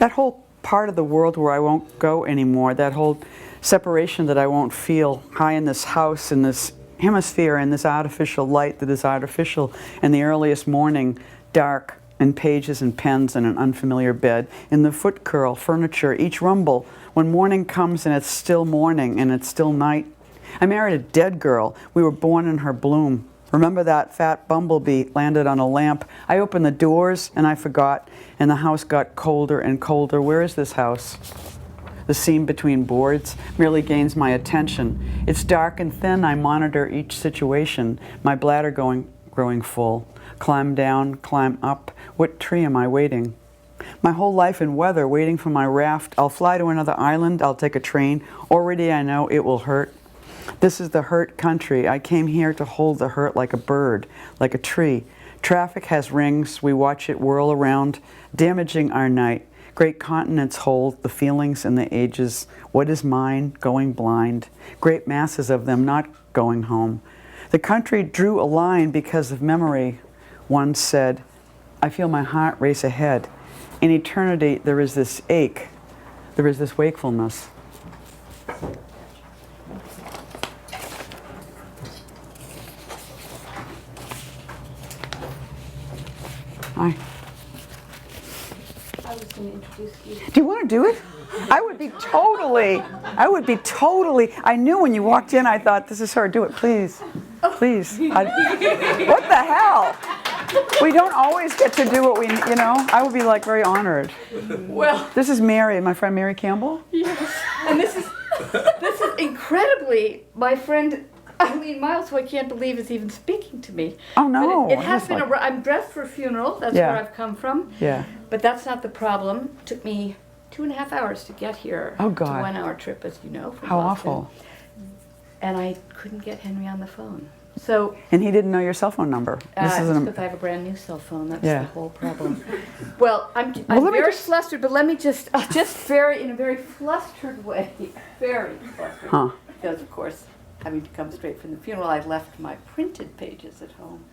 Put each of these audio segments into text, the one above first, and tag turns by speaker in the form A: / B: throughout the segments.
A: that whole part of the world where I won't go anymore, that whole separation that I won't feel high in this house, in this hemisphere, in this artificial light that is artificial, in the earliest morning, dark, and pages and pens and an unfamiliar bed, in the foot curl, furniture, each rumble, when morning comes and it's still morning and it's still night. I married a dead girl. We were born in her bloom. Remember that fat bumblebee landed on a lamp? I opened the doors and I forgot, and the house got colder and colder. Where is this house? The seam between boards merely gains my attention. It's dark and thin. I monitor each situation, my bladder growing full. Climb down, climb up. What tree am I waiting? My whole life in weather, waiting for my raft. I'll fly to another island. I'll take a train. Already I know it will hurt. This is the hurt country. I came here to hold the hurt like a bird, like a tree. Traffic has rings. We watch it whirl around, damaging our night. Great continents hold the feelings and the ages. What is mine? Going blind. Great masses of them not going home. The country drew a line because of memory. One said, I feel my heart race ahead. In eternity, there is this ache. There is this wakefulness. Hi.
B: I was going to introduce you.
A: Do you want to do it? I would be totally, I knew when you walked in, I thought, this is her, do it, please. Please. What the hell? We don't always get to do what we, I would be like very honored.
B: Well,
A: This is Mary, my friend Mary Campbell.
B: yes. And this is incredibly my friend Eileen Myles, who I can't believe is even speaking to me.
A: Oh no.
B: But it has been I'm dressed for a funeral. That's
A: Yeah.
B: where I've come from.
A: Yeah.
B: But that's not the problem. It took me 2.5 hours to get here.
A: Oh,
B: It's a
A: God.
B: 1 hour trip, as you know. From
A: How
B: Boston.
A: awful.
B: And I couldn't get Henry on the phone. So
A: And he didn't know your cell phone number. This
B: it's
A: isn't
B: because I have a brand new cell phone. That's
A: Yeah.
B: the whole problem. Well, I'm
A: let me
B: very
A: just-
B: flustered, but let me just in a very flustered way, very flustered.
A: Huh.
B: Because, of course, having to come straight from the funeral, I left my printed pages at home.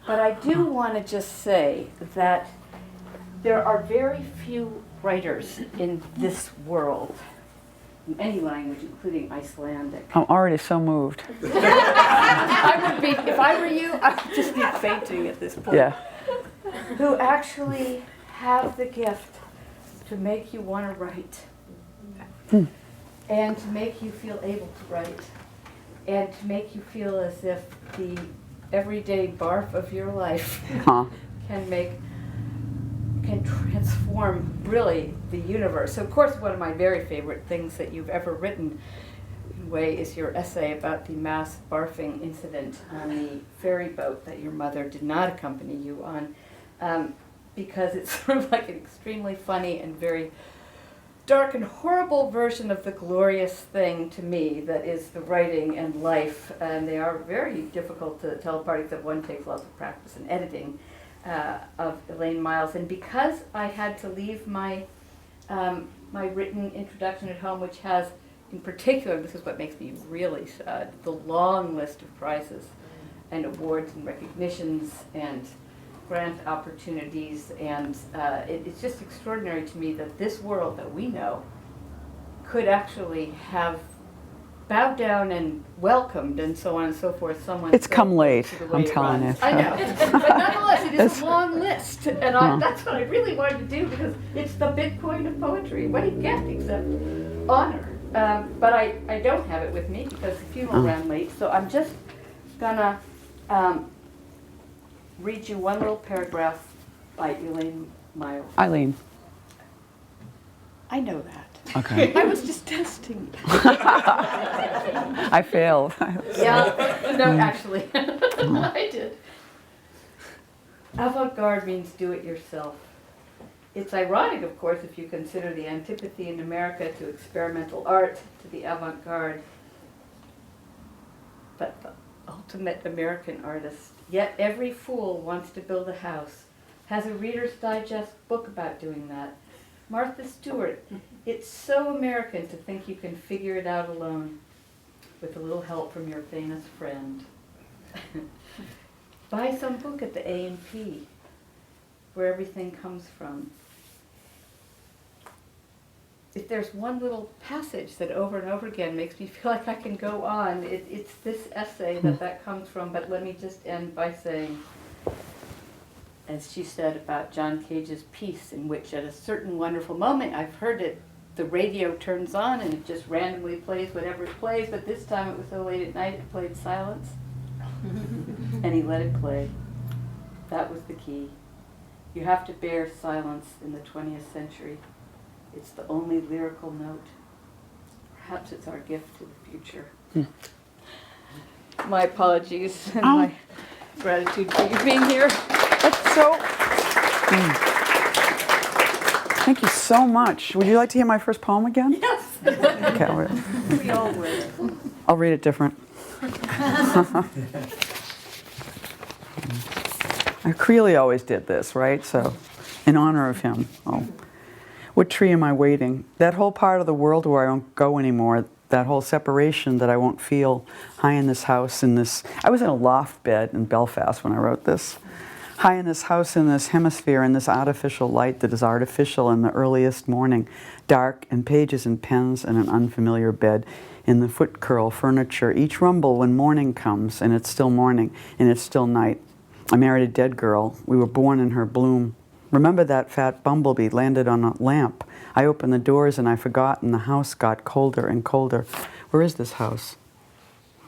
B: But I do want to just say that there are very few writers in this world, in any language, including Icelandic.
A: I'm already so moved.
B: I would be, if I were you, I would just be fainting at this point.
A: Yeah.
B: Who actually have the gift to make you want to write. And to make you feel able to write. And to make you feel as if the everyday barf of your life
A: Huh.
B: can transform really the universe. So of course one of my very favorite things that you've ever written in a way is your essay about the mass barfing incident on the ferry boat that your mother did not accompany you on, because it's sort of like an extremely funny and very dark and horrible version of the glorious thing to me that is the writing and life, and they are very difficult to tell apart, except one takes lots of practice in editing, of Eileen Myles. And because I had to leave my my written introduction at home, which has, in particular, this is what makes me really sad, the long list of prizes and awards and recognitions and grant opportunities, and it's just extraordinary to me that this world that we know could actually have bowed down and welcomed and so on and so forth someone.
A: It's
B: so
A: come
B: close
A: late,
B: to the way
A: I'm
B: it
A: telling
B: runs.
A: you.
B: I know, but nonetheless, it is a long list, and that's what I really wanted to do, because it's the Bitcoin of poetry. What do you get except honor? But I don't have it with me because the funeral ran late, so I'm just gonna read you one little paragraph by Eileen Myles.
A: Eileen.
B: I know that.
A: Okay.
B: I was just testing.
A: I failed.
B: Yeah, no, actually, I did. Avant-garde means do it yourself. It's ironic, of course, if you consider the antipathy in America to experimental art, to the avant-garde, but the ultimate American artist. Yet every fool wants to build a house, has a Reader's Digest book about doing that. Martha Stewart, it's so American to think you can figure it out alone with a little help from your famous friend. Buy some book at the A&P, where everything comes from. if there's one little passage that over and over again makes me feel like I can go on, it's this essay that comes from. But let me just end by saying, as she said about John Cage's piece, in which at a certain wonderful moment, I've heard it, the radio turns on and it just randomly plays whatever it plays, but this time it was so late at night it played silence. And he let it play. That was the key. You have to bear silence in the 20th century. It's the only lyrical note. Perhaps it's our gift to the future. My apologies and my gratitude for you being here.
A: That's so... Thank you so much. Would you like to hear my first poem again?
B: Yes.
A: Okay,
B: We all would.
A: I'll read it different. Creeley always did this, right? So, in honor of him. Oh. What tree am I waiting? That whole part of the world where I won't go anymore, that whole separation that I won't feel high in this house, in this... I was in a loft bed in Belfast when I wrote this. High in this house, in this hemisphere, in this artificial light that is artificial in the earliest morning, dark and pages and pens and an unfamiliar bed, in the foot curl furniture, each rumble when morning comes, and it's still morning, and it's still night. I married a dead girl. We were born in her bloom. Remember that fat bumblebee landed on a lamp. I opened the doors and I forgot, and the house got colder and colder. Where is this house?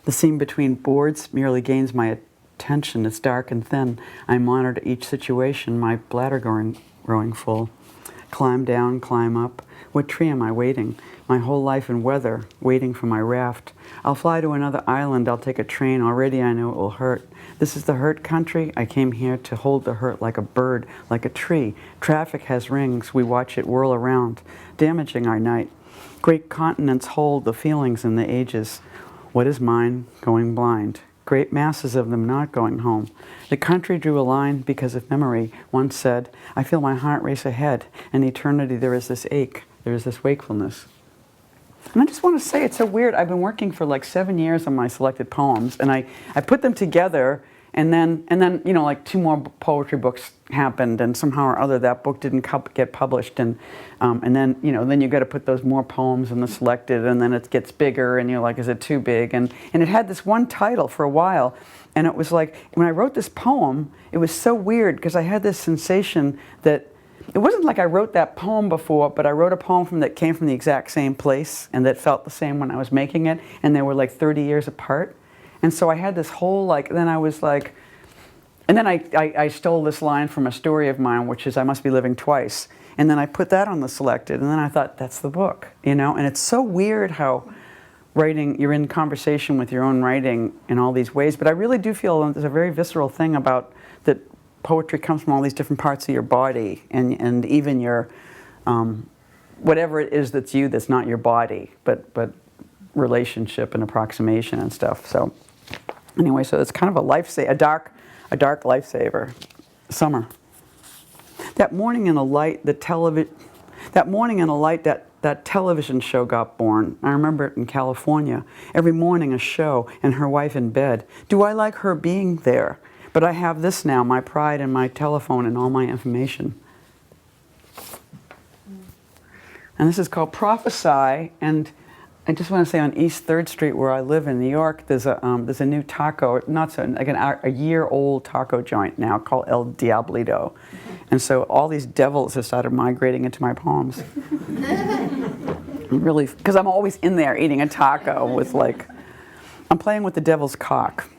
A: The seam between boards merely gains my attention. It's dark and thin. I monitor each situation, my bladder growing full. Climb down, climb up. What tree am I waiting? My whole life in weather, waiting for my raft. I'll fly to another island, I'll take a train, already I know it will hurt. This is the hurt country. I came here to hold the hurt like a bird, like a tree. Traffic has rings, we watch it whirl around, damaging our night. Great continents hold the feelings and the ages. What is mine? Going blind. Great masses of them not going home. The country drew a line because of memory. One said, I feel my heart race ahead. In eternity there is this ache, there is this wakefulness. And I just want to say, it's so weird. I've been working for like 7 years on my selected poems, and I put them together, and then you know, like 2 more poetry books happened, and somehow or other that book didn't get published, and then you know, then you got to put those more poems in the selected, and then it gets bigger, and you're like, is it too big? And it had this one title for a while, and it was like, when I wrote this poem, it was so weird because I had this sensation that it wasn't like I wrote that poem before, but I wrote a poem that came from the exact same place and that felt the same when I was making it, and they were like 30 years apart. And so I had this whole like, then I was like, and then I stole this line from a story of mine, which is I must be living twice. And then I put that on the selected, and then I thought, that's the book, you know? And it's so weird how writing, you're in conversation with your own writing in all these ways, but I really do feel there's a very visceral thing about that. Poetry comes from all these different parts of your body, and even your whatever it is that's you that's not your body, but relationship and approximation and stuff. So anyway, so it's kind of a dark lifesaver. Summer. That morning in a light, that television show got born. I remember it in California. Every morning a show, and her wife in bed. Do I like her being there? But I have this now, my pride and my telephone and all my information. And this is called Prophesy. And I just want to say on East 3rd Street where I live in New York, there's a new taco, not so, like a year-old taco joint now called El Diablito. And so all these devils have started migrating into my poems. Really, because I'm always in there eating a taco with like, I'm playing with the devil's cock.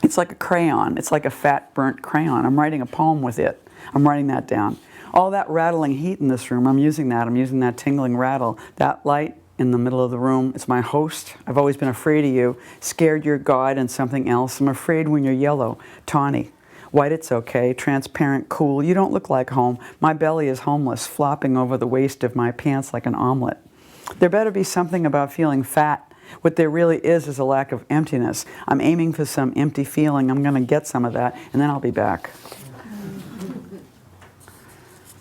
A: It's like a crayon. It's like a fat, burnt crayon. I'm writing a poem with it. I'm writing that down. All that rattling heat in this room, I'm using that. I'm using that tingling rattle. That light in the middle of the room, it's my host. I've always been afraid of you. Scared you're God and something else. I'm afraid when you're yellow, tawny. White, it's okay. Transparent, cool. You don't look like home. My belly is homeless, flopping over the waist of my pants like an omelet. There better be something about feeling fat. What there really is a lack of emptiness. I'm aiming for some empty feeling. I'm going to get some of that, and then I'll be back.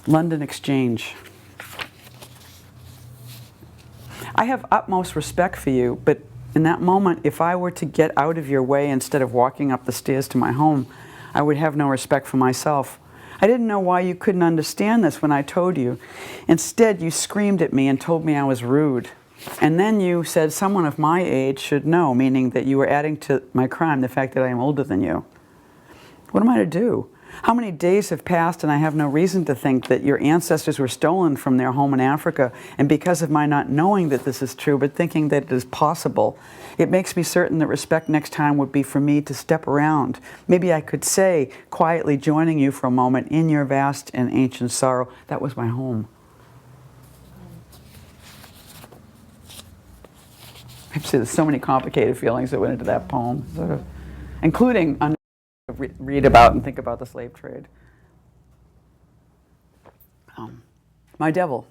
A: London Exchange. I have utmost respect for you, but in that moment, if I were to get out of your way instead of walking up the stairs to my home, I would have no respect for myself. I didn't know why you couldn't understand this when I told you. Instead, you screamed at me and told me I was rude. And then you said someone of my age should know, meaning that you were adding to my crime the fact that I am older than you. What am I to do? How many days have passed and I have no reason to think that your ancestors were stolen from their home in Africa, and because of my not knowing that this is true but thinking that it is possible, it makes me certain that respect next time would be for me to step around. Maybe I could say, quietly joining you for a moment in your vast and ancient sorrow, that was my home. There's so many complicated feelings that went into that poem, sort of, including read about and think about the slave trade. My devil.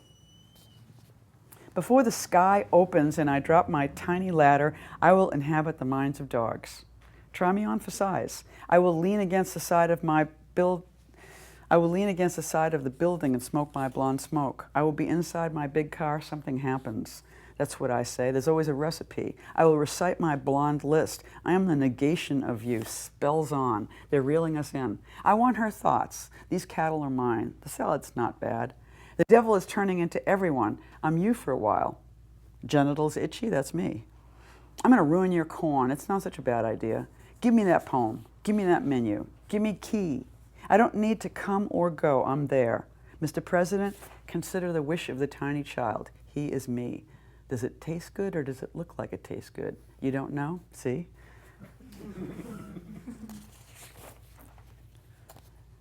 A: Before the sky opens and I drop my tiny ladder, I will inhabit the minds of dogs. Try me on for size. I will lean against the side of the building and smoke my blonde smoke. I will be inside my big car, something happens. That's what I say. There's always a recipe. I will recite my blonde list. I am the negation of you. Spells on. They're reeling us in. I want her thoughts. These cattle are mine. The salad's not bad. The devil is turning into everyone. I'm you for a while. Genitals itchy? That's me. I'm going to ruin your corn. It's not such a bad idea. Give me that poem. Give me that menu. Give me key. I don't need to come or go. I'm there. Mr. President, consider the wish of the tiny child. He is me. Does it taste good or does it look like it tastes good? You don't know? See?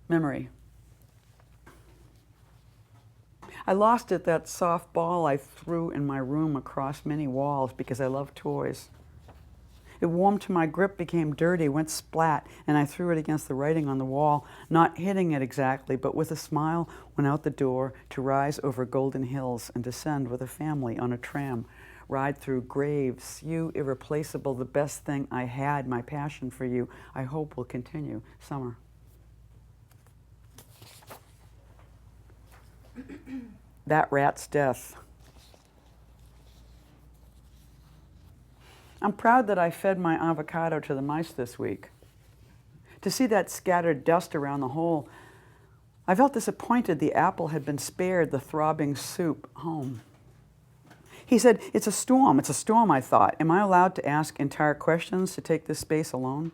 A: Memory. I lost it, that soft ball I threw in my room across many walls because I love toys. It warmed to my grip, became dirty, went splat, and I threw it against the writing on the wall, not hitting it exactly, but with a smile went out the door to rise over golden hills and descend with a family on a tram, ride through graves. You, irreplaceable, the best thing I had, my passion for you, I hope will continue. Summer. That rat's death. I'm proud that I fed my avocado to the mice this week. To see that scattered dust around the hole, I felt disappointed the apple had been spared the throbbing soup home. He said, it's a storm, I thought. Am I allowed to ask entire questions to take this space alone?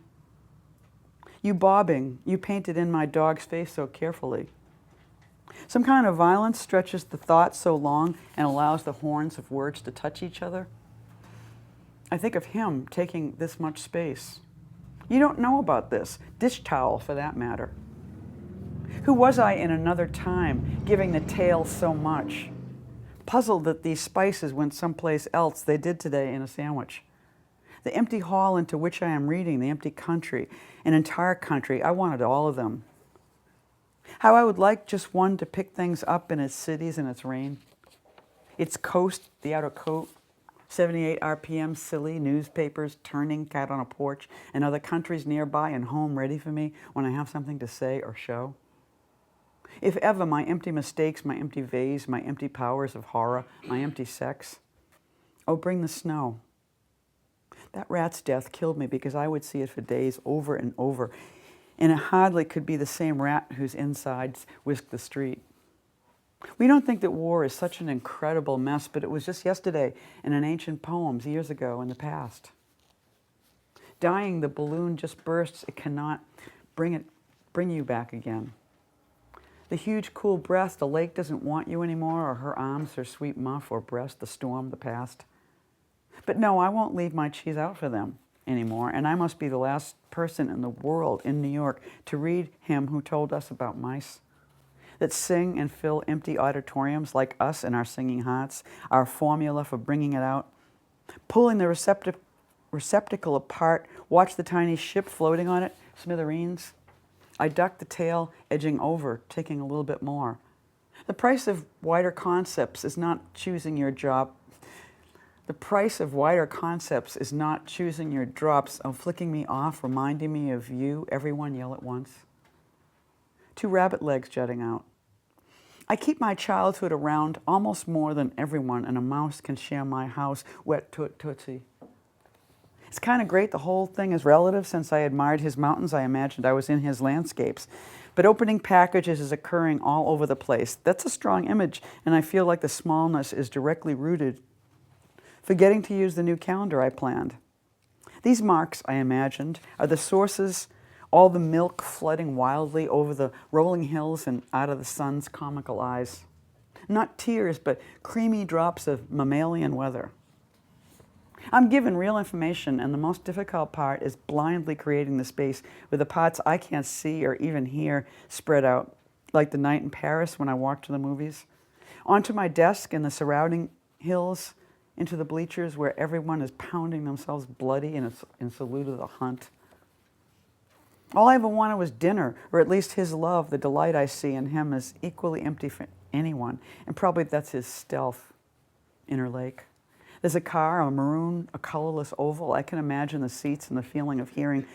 A: You bobbing, you painted in my dog's face so carefully. Some kind of violence stretches the thought so long and allows the horns of words to touch each other. I think of him taking this much space. You don't know about this, dish towel for that matter. Who was I in another time, giving the tale so much? Puzzled that these spices went someplace else they did today in a sandwich. The empty hall into which I am reading, the empty country, an entire country, I wanted all of them. How I would like just one to pick things up in its cities and its rain. Its coast, the outer coat, 78 RPM, silly, newspapers, turning, cat on a porch, and other countries nearby and home ready for me when I have something to say or show. If ever, my empty mistakes, my empty vase, my empty powers of horror, my empty sex. Oh, bring the snow. That rat's death killed me because I would see it for days over and over, and it hardly could be the same rat whose insides whisked the street. We don't think that war is such an incredible mess, but it was just yesterday in an ancient poem years ago in the past. Dying, the balloon just bursts. It cannot bring you back again. The huge, cool breath, the lake doesn't want you anymore, or her arms, her sweet muff, or breast, the storm, the past. But no, I won't leave my cheese out for them anymore, and I must be the last person in the world in New York to read him who told us about mice that sing and fill empty auditoriums like us in our singing hearts, our formula for bringing it out. Pulling the receptacle apart, watch the tiny ship floating on it, smithereens. I duck the tail, edging over, taking a little bit more. The price of wider concepts is not choosing your job. The price of wider concepts is not choosing your drops of flicking me off, reminding me of you, everyone yell at once. Two rabbit legs jutting out. I keep my childhood around almost more than everyone, and a mouse can share my house, wet tootsie. It's kind of great. The whole thing is relative. Since I admired his mountains, I imagined I was in his landscapes. But opening packages is occurring all over the place. That's a strong image, and I feel like the smallness is directly rooted. Forgetting to use the new calendar I planned. These marks, I imagined, are the sources, all the milk flooding wildly over the rolling hills and out of the sun's comical eyes. Not tears, but creamy drops of mammalian weather. I'm given real information, and the most difficult part is blindly creating the space with the parts I can't see or even hear spread out, like the night in Paris when I walked to the movies. Onto my desk and the surrounding hills, into the bleachers where everyone is pounding themselves bloody in salute of the hunt. All I ever wanted was dinner, or at least his love. The delight I see in him is equally empty for anyone, and probably that's his stealth, inner lake. There's a car, a maroon, a colorless oval. I can imagine the seats and the feeling of hearing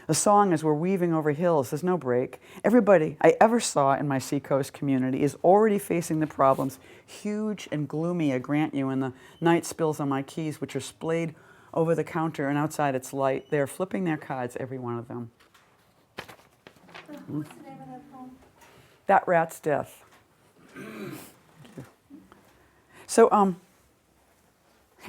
A: a song as we're weaving over hills. There's no break. Everybody I ever saw in my Seacoast community is already facing the problems, huge and gloomy, I grant you, and the night spills on my keys, which are splayed over the counter and outside its light. They're flipping their cards, every one of them.
C: What's the name of that poem?
A: That Rat's Death. So,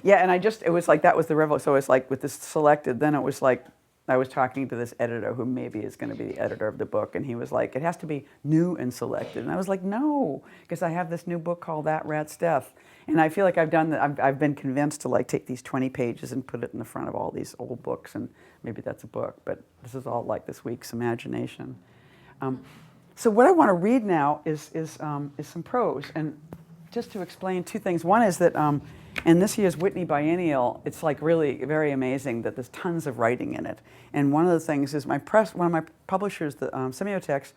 A: yeah, and it was like, that was the revel. So it's like with this selected, then it was like, I was talking to this editor who maybe is going to be the editor of the book, and he was like, it has to be new and selected. And I was like, no, because I have this new book called That Rat's Death. And I feel like I've done that. I've been convinced to like take these 20 pages and put it in the front of all these old books, and maybe that's a book, but this is all like this week's imagination. So what I want to read now is some prose, and just to explain two things. One is that in this year's Whitney Biennial, it's like really very amazing that there's tons of writing in it. And one of the things is one of my publishers, the Semiotext,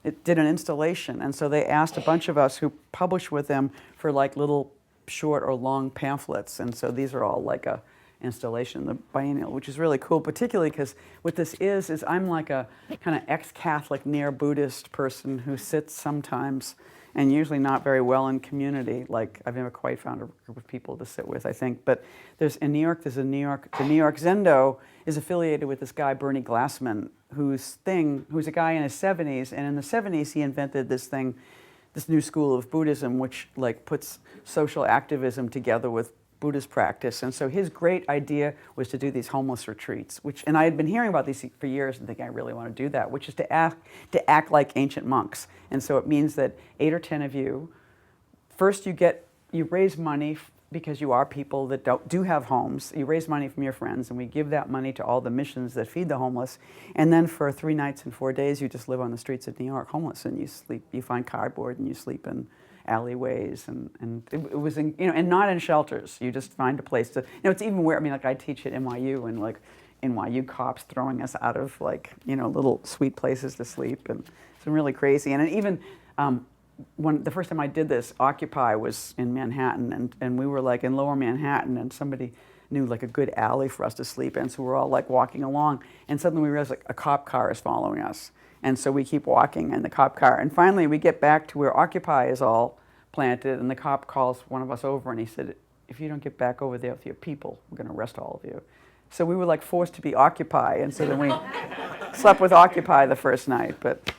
A: it did an installation, and so they asked a bunch of us who publish with them for like little short or long pamphlets, and so these are all like a installation, the biennial, which is really cool, particularly because what this is I'm like a kind of ex-Catholic, near-Buddhist person who sits sometimes and usually not very well in community. Like, I've never quite found a group of people to sit with, I think. But in New York, the New York Zendo is affiliated with this guy, Bernie Glassman, who's a guy in his 70s, and in the 70s he invented this new school of Buddhism, which like puts social activism together with Buddhist practice. And so his great idea was to do these homeless retreats, and I had been hearing about these for years and thinking I really want to do that, which is to act like ancient monks. And so it means that 8 or 10 of you, first you raise money because you are people that do have homes. You raise money from your friends, and we give that money to all the missions that feed the homeless. And then for 3 nights and 4 days, you just live on the streets of New York homeless, and you find cardboard and you sleep in alleyways, and it was and not in shelters. You just find a place to, it's even where, like I teach at NYU, and like NYU cops throwing us out of like, little sweet places to sleep, and it's really crazy. And even when the first time I did this, Occupy was in Manhattan, and we were like in Lower Manhattan, and somebody knew like a good alley for us to sleep in, so we're all like walking along, and suddenly we realize like a cop car is following us. And so we keep walking in the cop car. And finally, we get back to where Occupy is all planted, and the cop calls one of us over, and he said, if you don't get back over there with your people, we're going to arrest all of you. So we were like forced to be Occupy, and so then we slept with Occupy the first night. But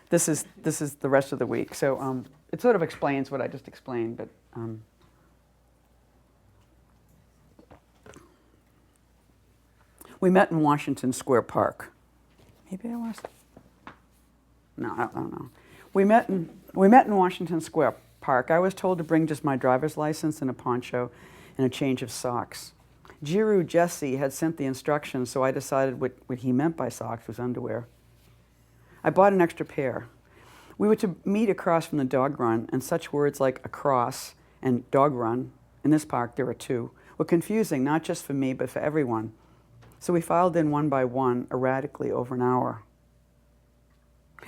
A: this is the rest of the week. So it sort of explains what I just explained. But we met in Washington Square Park. Maybe I was. No, I don't know. We met in Washington Square Park. I was told to bring just my driver's license and a poncho and a change of socks. Jiru Jesse had sent the instructions, so I decided what he meant by socks was underwear. I bought an extra pair. We were to meet across from the dog run, and such words like across and dog run, in this park there are 2, were confusing, not just for me, but for everyone. So we filed in one by one, erratically, over an hour.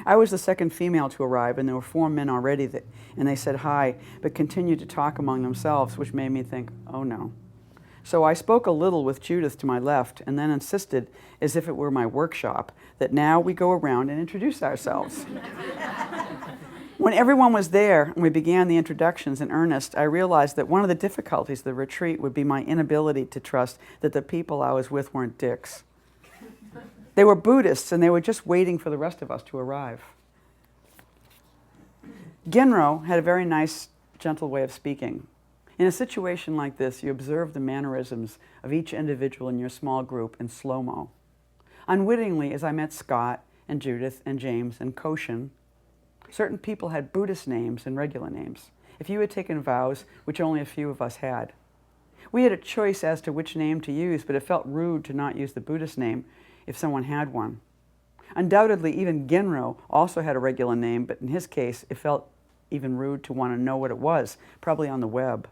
A: I was the second female to arrive, and there were 4 men already, and they said hi, but continued to talk among themselves, which made me think, oh no. So I spoke a little with Judith to my left, and then insisted, as if it were my workshop, that now we go around and introduce ourselves. When everyone was there and we began the introductions in earnest, I realized that one of the difficulties of the retreat would be my inability to trust that the people I was with weren't dicks. They were Buddhists, and they were just waiting for the rest of us to arrive. Genro had a very nice, gentle way of speaking. In a situation like this, you observe the mannerisms of each individual in your small group in slow-mo. Unwittingly, as I met Scott and Judith and James and Koshin, certain people had Buddhist names and regular names. If you had taken vows, which only a few of us had. We had a choice as to which name to use, but it felt rude to not use the Buddhist name if someone had one. Undoubtedly, even Genro also had a regular name, but in his case, it felt even rude to want to know what it was, probably on the web.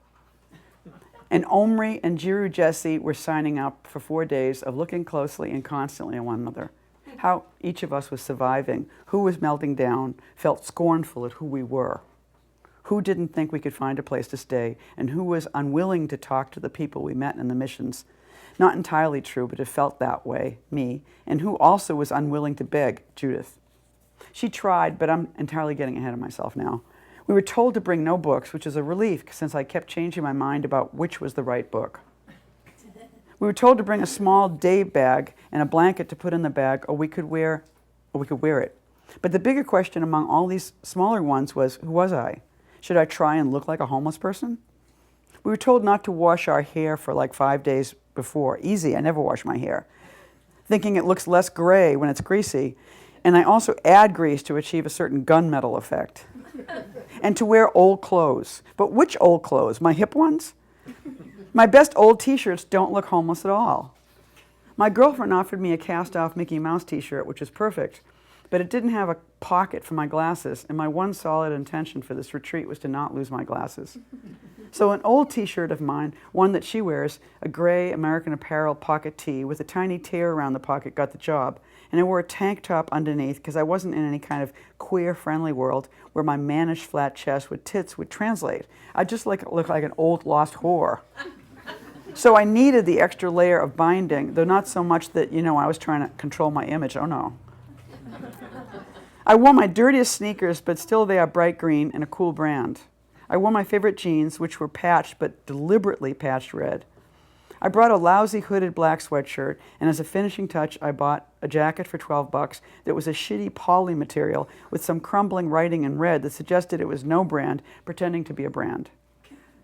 A: And Omri and Jiru Jesse were signing up for 4 days of looking closely and constantly at one another. How each of us was surviving, who was melting down, felt scornful at who we were, who didn't think we could find a place to stay, and who was unwilling to talk to the people we met in the missions. Not entirely true, but it felt that way, me, and who also was unwilling to beg, Judith. She tried, but I'm entirely getting ahead of myself now. We were told to bring no books, which is a relief since I kept changing my mind about which was the right book. We were told to bring a small day bag and a blanket to put in the bag, or we could wear it. But the bigger question among all these smaller ones was, who was I? Should I try and look like a homeless person? We were told not to wash our hair for like 5 days before. Easy, I never wash my hair. Thinking it looks less gray when it's greasy. And I also add grease to achieve a certain gunmetal effect. And to wear old clothes. But which old clothes? My hip ones? My best old t-shirts don't look homeless at all. My girlfriend offered me a cast-off Mickey Mouse t-shirt, which is perfect, but it didn't have a pocket for my glasses, and my one solid intention for this retreat was to not lose my glasses. So an old t-shirt of mine, one that she wears, a gray American Apparel pocket tee with a tiny tear around the pocket, got the job. And I wore a tank top underneath because I wasn't in any kind of queer-friendly world where my mannish flat chest with tits would translate. I just look like an old lost whore. So I needed the extra layer of binding, though not so much that, I was trying to control my image. Oh, no. I wore my dirtiest sneakers, but still they are bright green and a cool brand. I wore my favorite jeans, which were patched, but deliberately patched red. I brought a lousy hooded black sweatshirt, and as a finishing touch, I bought a jacket for $12 that was a shitty poly material with some crumbling writing in red that suggested it was no brand, pretending to be a brand.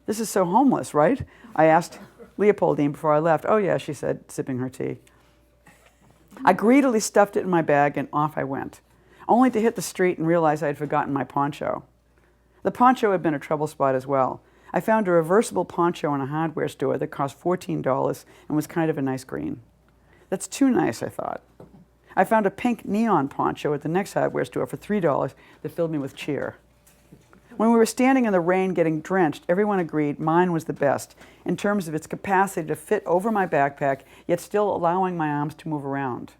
A: This is so homeless, right? I asked Leopoldine before I left. Oh yeah, she said, sipping her tea. I greedily stuffed it in my bag, and off I went, only to hit the street and realize I had forgotten my poncho. The poncho had been a trouble spot as well. I found a reversible poncho in a hardware store that cost $14 and was kind of a nice green. That's too nice, I thought. I found a pink neon poncho at the next hardware store for $3 that filled me with cheer. When we were standing in the rain getting drenched, everyone agreed mine was the best in terms of its capacity to fit over my backpack, yet still allowing my arms to move around.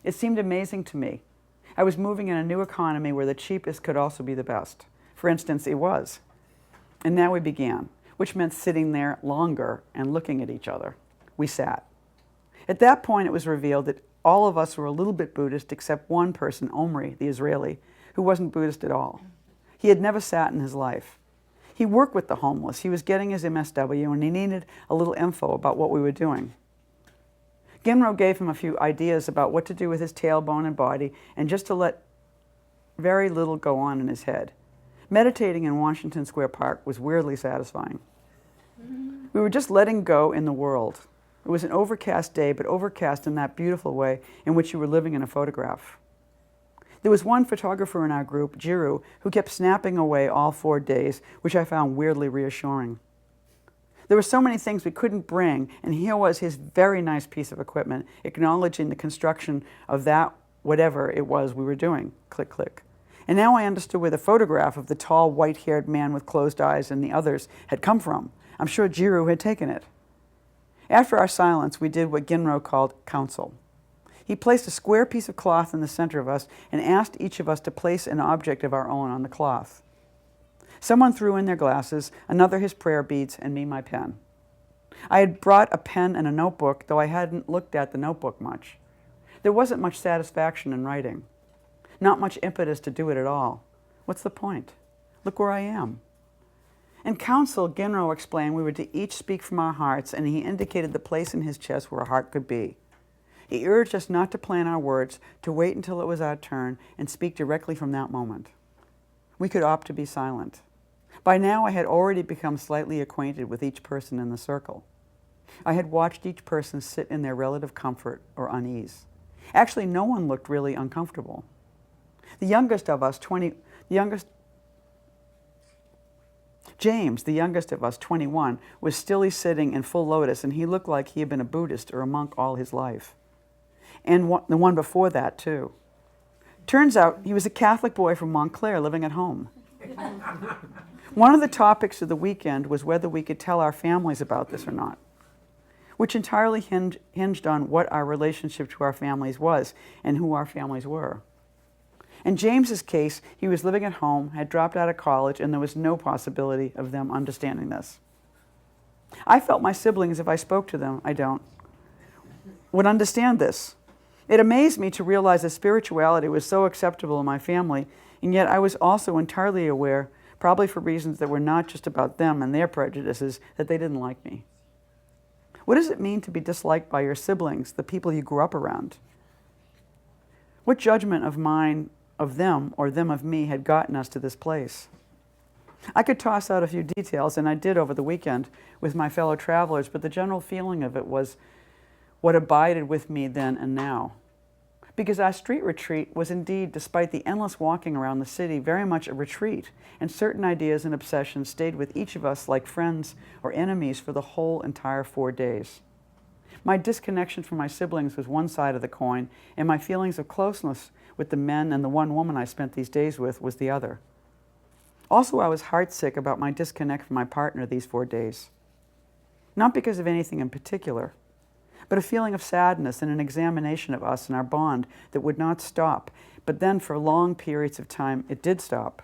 A: It seemed amazing to me. I was moving in a new economy where the cheapest could also be the best. For instance, it was. And now we began, which meant sitting there longer and looking at each other. We sat. At that point, it was revealed that all of us were a little bit Buddhist except one person, Omri, the Israeli, who wasn't Buddhist at all. He had never sat in his life. He worked with the homeless. He was getting his MSW, and he needed a little info about what we were doing. Genro gave him a few ideas about what to do with his tailbone and body, and just to let very little go on in his head. Meditating in Washington Square Park was weirdly satisfying. We were just letting go in the world. It was an overcast day, but overcast in that beautiful way in which you were living in a photograph. There was one photographer in our group, Jiru, who kept snapping away all 4 days, which I found weirdly reassuring. There were so many things we couldn't bring, and here was his very nice piece of equipment, acknowledging the construction of that whatever it was we were doing. Click, click. And now I understood where the photograph of the tall, white-haired man with closed eyes and the others had come from. I'm sure Jiru had taken it. After our silence, we did what Genro called counsel. He placed a square piece of cloth in the center of us and asked each of us to place an object of our own on the cloth. Someone threw in their glasses, another his prayer beads, and me my pen. I had brought a pen and a notebook, though I hadn't looked at the notebook much. There wasn't much satisfaction in writing. Not much impetus to do it at all. What's the point? Look where I am. In council, Genro explained we were to each speak from our hearts, and he indicated the place in his chest where a heart could be. He urged us not to plan our words, to wait until it was our turn, and speak directly from that moment. We could opt to be silent. By now, I had already become slightly acquainted with each person in the circle. I had watched each person sit in their relative comfort or unease. Actually, no one looked really uncomfortable. James, the youngest of us, 21, was stilly sitting in full lotus, and he looked like he had been a Buddhist or a monk all his life. And the one before that, too. Turns out he was a Catholic boy from Montclair living at home. One of the topics of the weekend was whether we could tell our families about this or not, which entirely hinged on what our relationship to our families was and who our families were. In James's case, he was living at home, had dropped out of college, and there was no possibility of them understanding this. I felt my siblings, if I spoke to them, would understand this. It amazed me to realize that spirituality was so acceptable in my family, and yet I was also entirely aware, probably for reasons that were not just about them and their prejudices, that they didn't like me. What does it mean to be disliked by your siblings, the people you grew up around? What judgment of mine of them or them of me had gotten us to this place? I could toss out a few details, and I did over the weekend with my fellow travelers, but the general feeling of it was what abided with me then and now. Because our street retreat was indeed, despite the endless walking around the city, very much a retreat, and certain ideas and obsessions stayed with each of us like friends or enemies for the whole entire 4 days. My disconnection from my siblings was one side of the coin, and my feelings of closeness with the men and the one woman I spent these days with was the other. Also, I was heartsick about my disconnect from my partner these 4 days. Not because of anything in particular, but a feeling of sadness and an examination of us and our bond that would not stop, but then for long periods of time it did stop.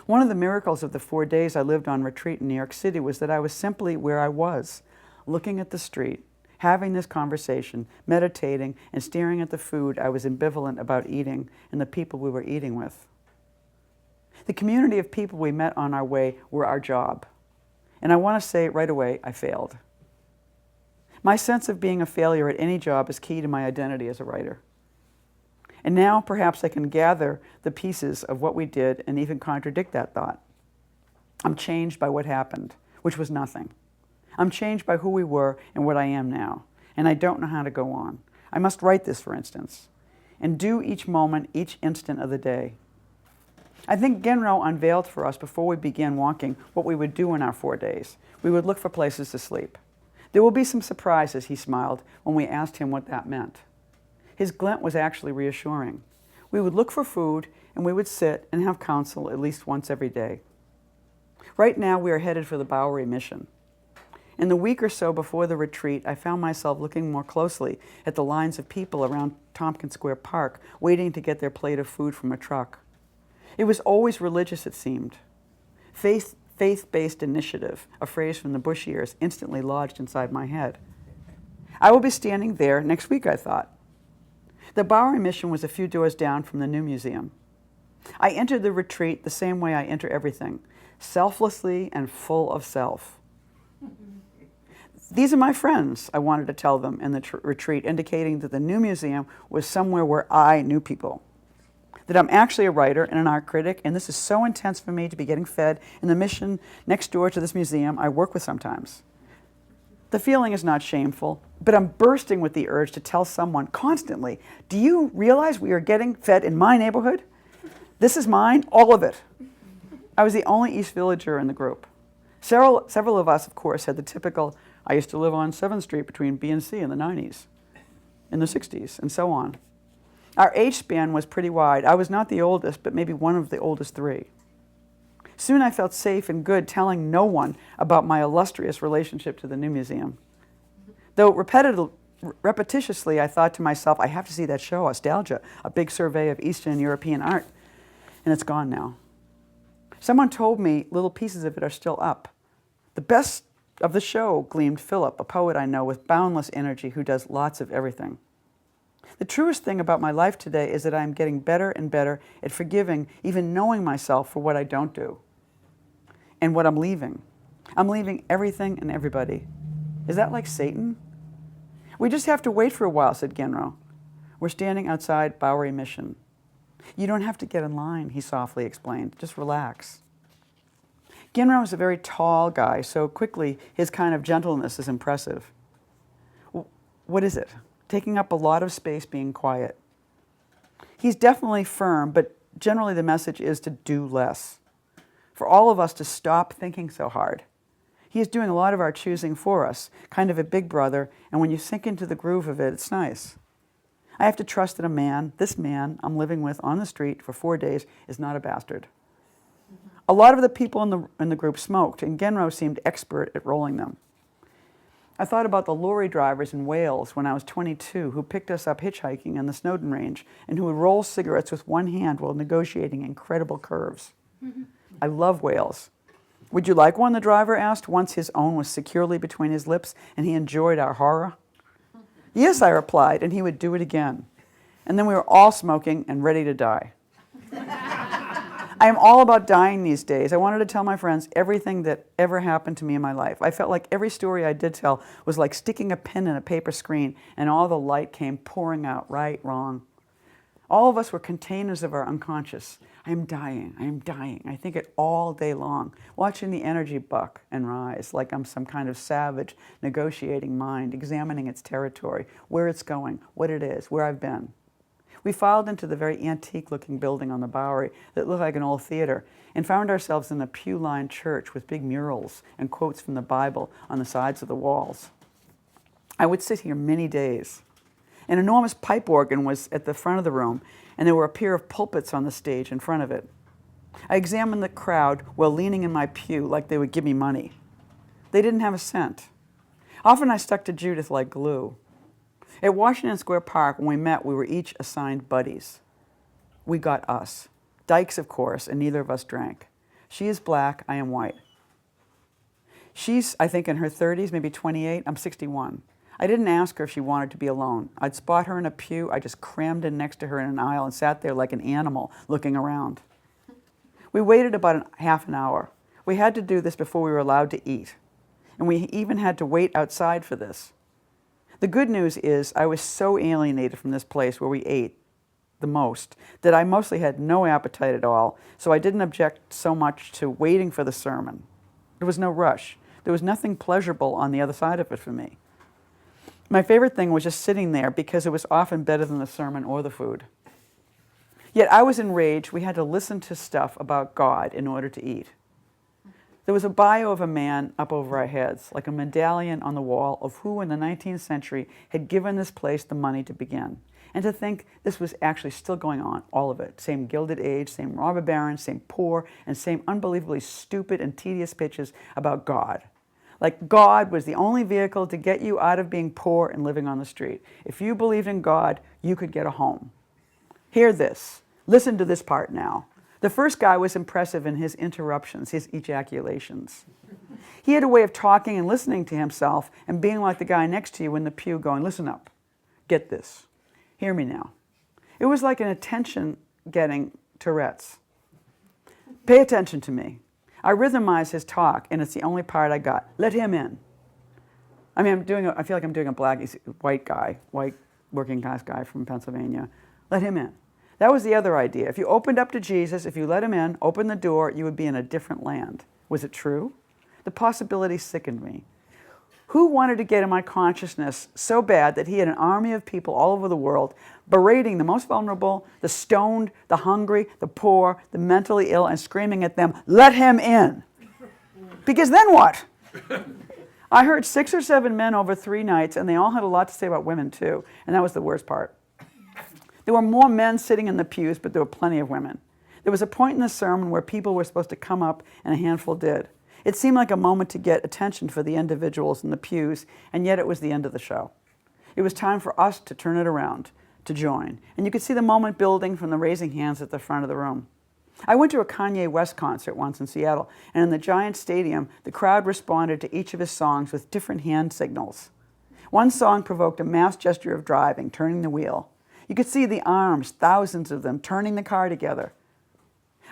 A: One of the miracles of the 4 days I lived on retreat in New York City was that I was simply where I was, looking at the street, having this conversation, meditating, and staring at the food I was ambivalent about eating and the people we were eating with. The community of people we met on our way were our job. And I want to say right away, I failed. My sense of being a failure at any job is key to my identity as a writer. And now perhaps I can gather the pieces of what we did and even contradict that thought. I'm changed by what happened, which was nothing. I'm changed by who we were and what I am now, and I don't know how to go on. I must write this, for instance, and do each moment, each instant of the day. I think Genro unveiled for us before we began walking what we would do in our 4 days. We would look for places to sleep. There will be some surprises, he smiled, when we asked him what that meant. His glint was actually reassuring. We would look for food, and we would sit and have counsel at least once every day. Right now, we are headed for the Bowery Mission. In the week or so before the retreat, I found myself looking more closely at the lines of people around Tompkins Square Park, waiting to get their plate of food from a truck. It was always religious, it seemed. Faith-based initiative, a phrase from the Bush years, instantly lodged inside my head. I will be standing there next week, I thought. The Bowery Mission was a few doors down from the new museum. I entered the retreat the same way I enter everything, selflessly and full of self. These are my friends, I wanted to tell them in the retreat, indicating that the new museum was somewhere where I knew people. That I'm actually a writer and an art critic, and this is so intense for me to be getting fed in the mission next door to this museum I work with sometimes. The feeling is not shameful, but I'm bursting with the urge to tell someone constantly, do you realize we are getting fed in my neighborhood? This is mine, all of it. I was the only East Villager in the group. Several of us, of course, had the typical, I used to live on 7th Street between B and C in the 90s, in the 60s, and so on. Our age span was pretty wide. I was not the oldest, but maybe one of the oldest 3. Soon I felt safe and good telling no one about my illustrious relationship to the new museum. Though repetitiously I thought to myself, I have to see that show, Nostalgia, a big survey of Eastern European art, and it's gone now. Someone told me little pieces of it are still up. The best of the show, gleamed Philip, a poet I know with boundless energy who does lots of everything. The truest thing about my life today is that I am getting better and better at forgiving, even knowing myself for what I don't do and what I'm leaving. I'm leaving everything and everybody. Is that like Satan? We just have to wait for a while, said Genro. We're standing outside Bowery Mission. You don't have to get in line, he softly explained. Just relax. Ginro is a very tall guy, so quickly his kind of gentleness is impressive. What is it? Taking up a lot of space, being quiet. He's definitely firm, but generally the message is to do less. For all of us to stop thinking so hard. He is doing a lot of our choosing for us, kind of a big brother, and when you sink into the groove of it, it's nice. I have to trust that this man I'm living with on the street for 4 days, is not a bastard. A lot of the people in the group smoked, and Genro seemed expert at rolling them. I thought about the lorry drivers in Wales when I was 22 who picked us up hitchhiking in the Snowdon Range and who would roll cigarettes with one hand while negotiating incredible curves. I love Wales. Would you like one, the driver asked once his own was securely between his lips and he enjoyed our horror. Yes, I replied, and he would do it again. And then we were all smoking and ready to die. I am all about dying these days. I wanted to tell my friends everything that ever happened to me in my life. I felt like every story I did tell was like sticking a pin in a paper screen and all the light came pouring out, right, wrong. All of us were containers of our unconscious. I am dying. I am dying. I think it all day long, watching the energy buck and rise like I'm some kind of savage negotiating mind, examining its territory, where it's going, what it is, where I've been. We filed into the very antique-looking building on the Bowery that looked like an old theater and found ourselves in a pew-lined church with big murals and quotes from the Bible on the sides of the walls. I would sit here many days. An enormous pipe organ was at the front of the room, and there were a pair of pulpits on the stage in front of it. I examined the crowd while leaning in my pew like they would give me money. They didn't have a cent. Often I stuck to Judith like glue. At Washington Square Park, when we met, we were each assigned buddies. We got us. Dykes, of course, and neither of us drank. She is black, I am white. She's, I think, in her 30s, maybe 28. I'm 61. I didn't ask her if she wanted to be alone. I'd spot her in a pew. I just crammed in next to her in an aisle and sat there like an animal looking around. We waited about half an hour. We had to do this before we were allowed to eat. And we even had to wait outside for this. The good news is I was so alienated from this place where we ate the most that I mostly had no appetite at all, so I didn't object so much to waiting for the sermon. There was no rush. There was nothing pleasurable on the other side of it for me. My favorite thing was just sitting there because it was often better than the sermon or the food. Yet I was enraged we had to listen to stuff about God in order to eat. There was a bio of a man up over our heads, like a medallion on the wall of who in the 19th century had given this place the money to begin. And to think this was actually still going on, all of it. Same Gilded Age, same robber barons, same poor, and same unbelievably stupid and tedious pitches about God. Like God was the only vehicle to get you out of being poor and living on the street. If you believed in God, you could get a home. Hear this. Listen to this part now. The first guy was impressive in his interruptions, his ejaculations. He had a way of talking and listening to himself and being like the guy next to you in the pew going, listen up, get this, hear me now. It was like an attention-getting Tourette's. Pay attention to me. I rhythmize his talk, and it's the only part I got. Let him in. I mean, I feel like I'm doing a black, white working class guy from Pennsylvania. Let him in. That was the other idea. If you opened up to Jesus, if you let him in, open the door, you would be in a different land. Was it true? The possibility sickened me. Who wanted to get in my consciousness so bad that he had an army of people all over the world berating the most vulnerable, the stoned, the hungry, the poor, the mentally ill, and screaming at them, let him in? Because then what? I heard 6 or 7 men over 3 nights, and they all had a lot to say about women too, and that was the worst part. There were more men sitting in the pews, but there were plenty of women. There was a point in the sermon where people were supposed to come up, and a handful did. It seemed like a moment to get attention for the individuals in the pews, and yet it was the end of the show. It was time for us to turn it around, to join. And you could see the moment building from the raising hands at the front of the room. I went to a Kanye West concert once in Seattle, and in the giant stadium, the crowd responded to each of his songs with different hand signals. One song provoked a mass gesture of driving, turning the wheel. You could see the arms, thousands of them, turning the car together.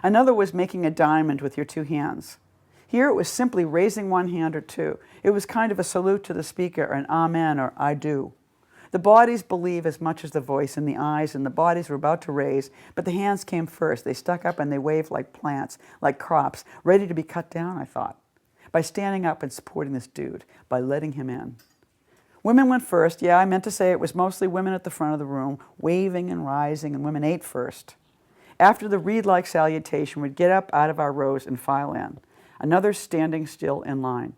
A: Another was making a diamond with your 2 hands. Here it was simply raising one hand or two. It was kind of a salute to the speaker, an amen or I do. The bodies believe as much as the voice, and the eyes and the bodies were about to raise, but the hands came first. They stuck up and they waved like plants, like crops, ready to be cut down, I thought, by standing up and supporting this dude, by letting him in. Women went first. Yeah, I meant to say it was mostly women at the front of the room, waving and rising, and women ate first. After the reed-like salutation, we'd get up out of our rows and file in, another standing still in line.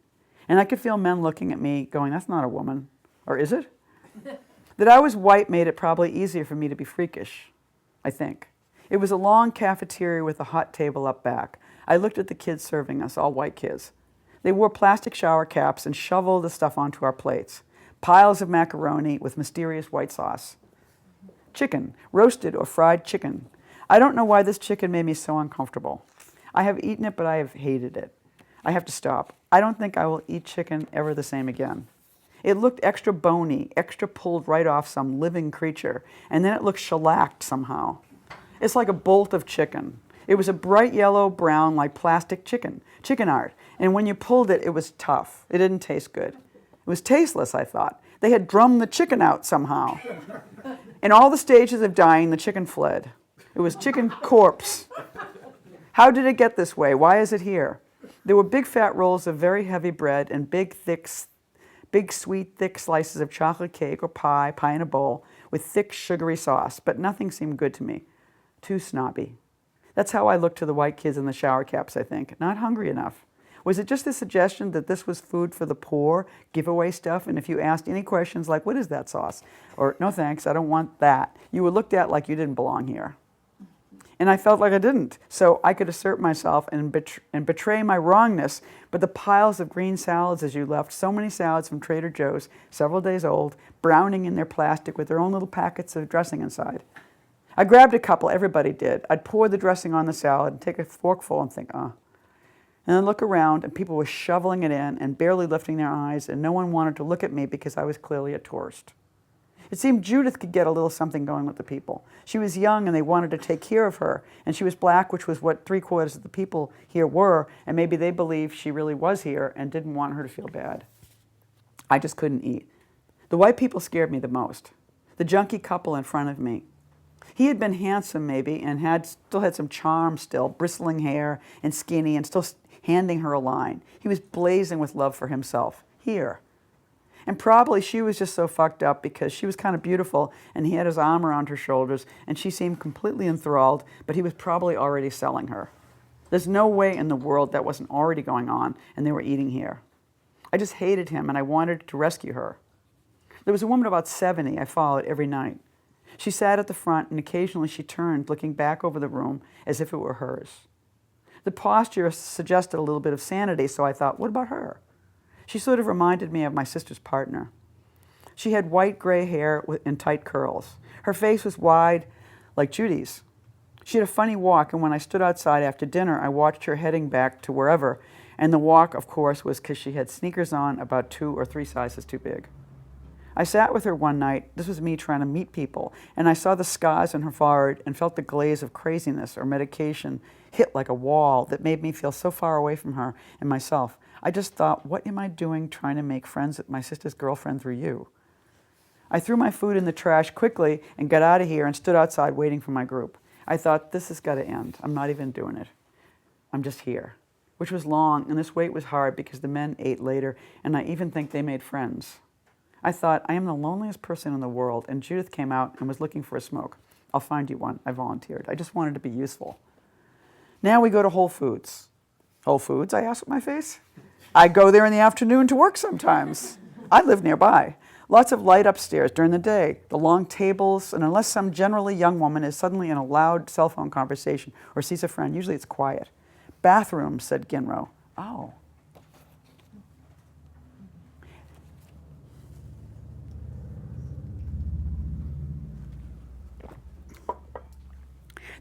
A: And I could feel men looking at me going, that's not a woman. Or is it? That I was white made it probably easier for me to be freakish, I think. It was a long cafeteria with a hot table up back. I looked at the kids serving us, all white kids. They wore plastic shower caps and shoveled the stuff onto our plates. Piles of macaroni with mysterious white sauce. Chicken, roasted or fried chicken. I don't know why this chicken made me so uncomfortable. I have eaten it, but I have hated it. I have to stop. I don't think I will eat chicken ever the same again. It looked extra bony, extra pulled right off some living creature, and then it looked shellacked somehow. It's like a bolt of chicken. It was a bright yellow brown like plastic chicken art, and when you pulled it, it was tough. It didn't taste good. It was tasteless, I thought. They had drummed the chicken out somehow. In all the stages of dying, the chicken fled. It was chicken corpse. How did it get this way? Why is it here? There were big fat rolls of very heavy bread and big sweet thick slices of chocolate cake or pie in a bowl with thick sugary sauce, but nothing seemed good to me. Too snobby. That's how I looked to the white kids in the shower caps, I think. Not hungry enough. Was it just the suggestion that this was food for the poor, giveaway stuff, and if you asked any questions like, what is that sauce? Or, no thanks, I don't want that, you were looked at like you didn't belong here. And I felt like I didn't, so I could assert myself and betray my wrongness, but the piles of green salads as you left, so many salads from Trader Joe's, several days old, browning in their plastic with their own little packets of dressing inside. I grabbed a couple, everybody did. I'd pour the dressing on the salad and take a forkful and think, And then look around, and people were shoveling it in and barely lifting their eyes, and no one wanted to look at me because I was clearly a tourist. It seemed Judith could get a little something going with the people. She was young, and they wanted to take care of her, and she was black, which was what 3/4 of the people here were, and maybe they believed she really was here and didn't want her to feel bad. I just couldn't eat. The white people scared me the most. The junkie couple in front of me. He had been handsome, maybe, and still had some charm still, bristling hair and skinny, and still handing her a line. He was blazing with love for himself. Here. And probably she was just so fucked up because she was kind of beautiful and he had his arm around her shoulders and she seemed completely enthralled, but he was probably already selling her. There's no way in the world that wasn't already going on and they were eating here. I just hated him and I wanted to rescue her. There was a woman about 70 I followed every night. She sat at the front and occasionally she turned, looking back over the room as if it were hers. The posture suggested a little bit of sanity, so I thought, what about her? She sort of reminded me of my sister's partner. She had white gray hair and tight curls. Her face was wide, like Judy's. She had a funny walk, and when I stood outside after dinner, I watched her heading back to wherever, and the walk, of course, was because she had sneakers on about 2 or 3 sizes too big. I sat with her one night, this was me trying to meet people, and I saw the scars on her forehead and felt the glaze of craziness or medication hit like a wall that made me feel so far away from her and myself. I just thought, what am I doing trying to make friends with my sister's girlfriend through you? I threw my food in the trash quickly and got out of here and stood outside waiting for my group. I thought, this has got to end. I'm not even doing it. I'm just here. Which was long, and this wait was hard because the men ate later, and I even think they made friends. I thought, I am the loneliest person in the world, and Judith came out and was looking for a smoke. I'll find you one. I volunteered. I just wanted to be useful. Now we go to Whole Foods. Whole Foods, I asked with my face. I go there in the afternoon to work sometimes. I live nearby. Lots of light upstairs during the day, the long tables, and unless some generally young woman is suddenly in a loud cell phone conversation or sees a friend, usually it's quiet. Bathrooms, said Ginro. Oh.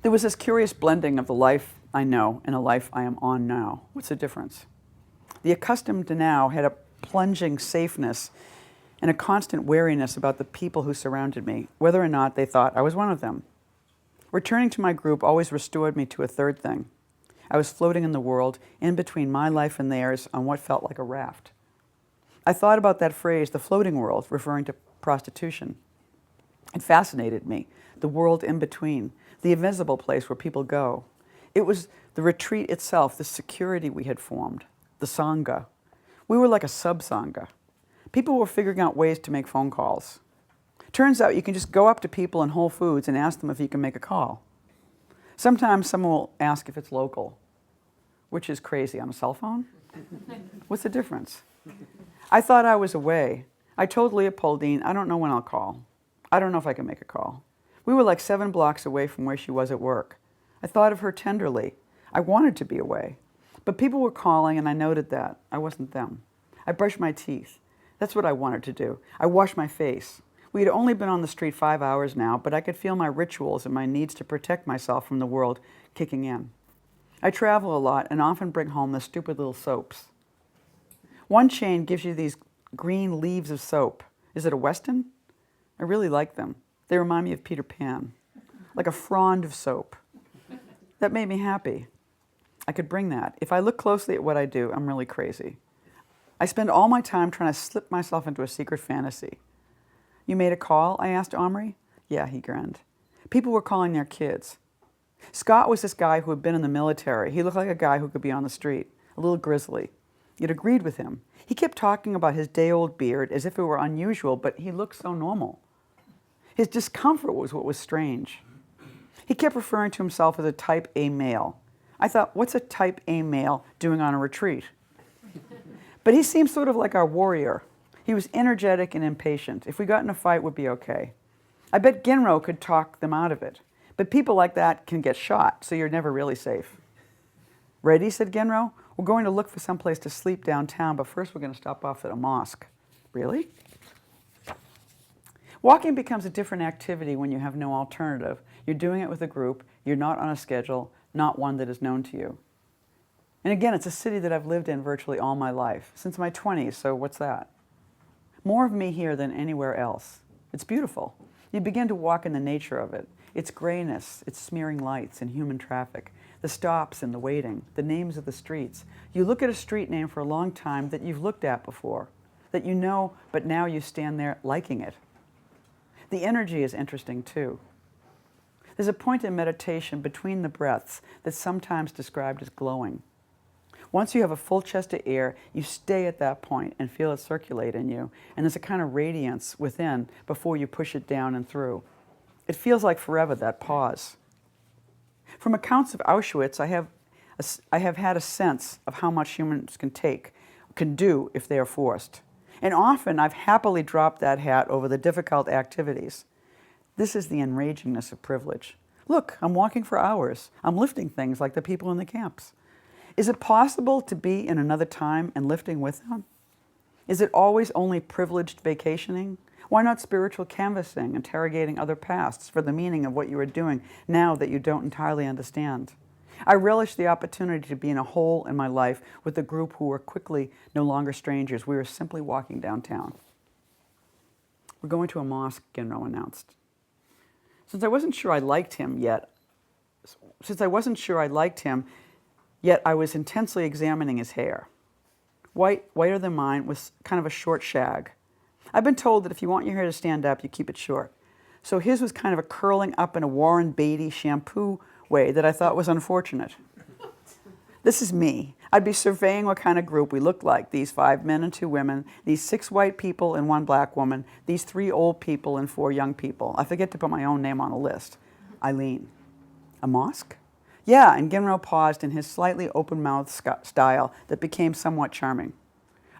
A: There was this curious blending of the life I know and the life I am on now. What's the difference? The accustomed to now had a plunging safeness and a constant wariness about the people who surrounded me, whether or not they thought I was one of them. Returning to my group always restored me to a third thing. I was floating in the world, in between my life and theirs, on what felt like a raft. I thought about that phrase, the floating world, referring to prostitution. It fascinated me, the world in between, the invisible place where people go. It was the retreat itself, the security we had formed, the Sangha. We were like a sub-Sangha. People were figuring out ways to make phone calls. Turns out you can just go up to people in Whole Foods and ask them if you can make a call. Sometimes someone will ask if it's local, which is crazy. On a cell phone? What's the difference? I thought I was away. I told Leopoldine, I don't know when I'll call. I don't know if I can make a call. We were like 7 blocks away from where she was at work. I thought of her tenderly. I wanted to be away. But people were calling and I noted that. I wasn't them. I brushed my teeth. That's what I wanted to do. I washed my face. We had only been on the street 5 hours now, but I could feel my rituals and my needs to protect myself from the world kicking in. I travel a lot and often bring home the stupid little soaps. One chain gives you these green leaves of soap. Is it a Weston? I really like them. They remind me of Peter Pan, like a frond of soap. That made me happy. I could bring that. If I look closely at what I do, I'm really crazy. I spend all my time trying to slip myself into a secret fantasy. You made a call? I asked Omri. Yeah, he grinned. People were calling their kids. Scott was this guy who had been in the military. He looked like a guy who could be on the street, a little grizzly. It agreed with him. He kept talking about his day-old beard as if it were unusual, but he looked so normal. His discomfort was what was strange. He kept referring to himself as a type A male. I thought, what's a type A male doing on a retreat? But he seemed sort of like our warrior. He was energetic and impatient. If we got in a fight, we'd be okay. I bet Ginro could talk them out of it. But people like that can get shot, so you're never really safe. Ready, said Ginro. We're going to look for some place to sleep downtown, but first we're going to stop off at a mosque. Really? Walking becomes a different activity when you have no alternative. You're doing it with a group. You're not on a schedule, not one that is known to you. And again, it's a city that I've lived in virtually all my life, since my 20s, so what's that? More of me here than anywhere else. It's beautiful. You begin to walk in the nature of it. Its grayness, its smearing lights and human traffic, the stops and the waiting, the names of the streets. You look at a street name for a long time that you've looked at before, that you know, but now you stand there liking it. The energy is interesting too. There's a point in meditation between the breaths that's sometimes described as glowing. Once you have a full chest of air, you stay at that point and feel it circulate in you, and there's a kind of radiance within before you push it down and through. It feels like forever, that pause. From accounts of Auschwitz, I have had a sense of how much humans can do if they are forced. And often I've happily dropped that hat over the difficult activities. This is the enragingness of privilege. Look, I'm walking for hours. I'm lifting things like the people in the camps. Is it possible to be in another time and lifting with them? Is it always only privileged vacationing? Why not spiritual canvassing, interrogating other pasts for the meaning of what you are doing now that you don't entirely understand? I relish the opportunity to be in a hole in my life with a group who were quickly no longer strangers. We were simply walking downtown. We're going to a mosque, Ginro announced. Since I wasn't sure I liked him, yet I was intensely examining his hair. Whiter than mine, with kind of a short shag. I've been told that if you want your hair to stand up, you keep it short. So his was kind of a curling up in a Warren Beatty shampoo way that I thought was unfortunate. This is me. I'd be surveying what kind of group we looked like. These 5 men and 2 women, these 6 white people and 1 black woman, these 3 old people and 4 young people. I forget to put my own name on a list. Eileen. A mosque? Yeah, and Ginro paused in his slightly open-mouthed style that became somewhat charming.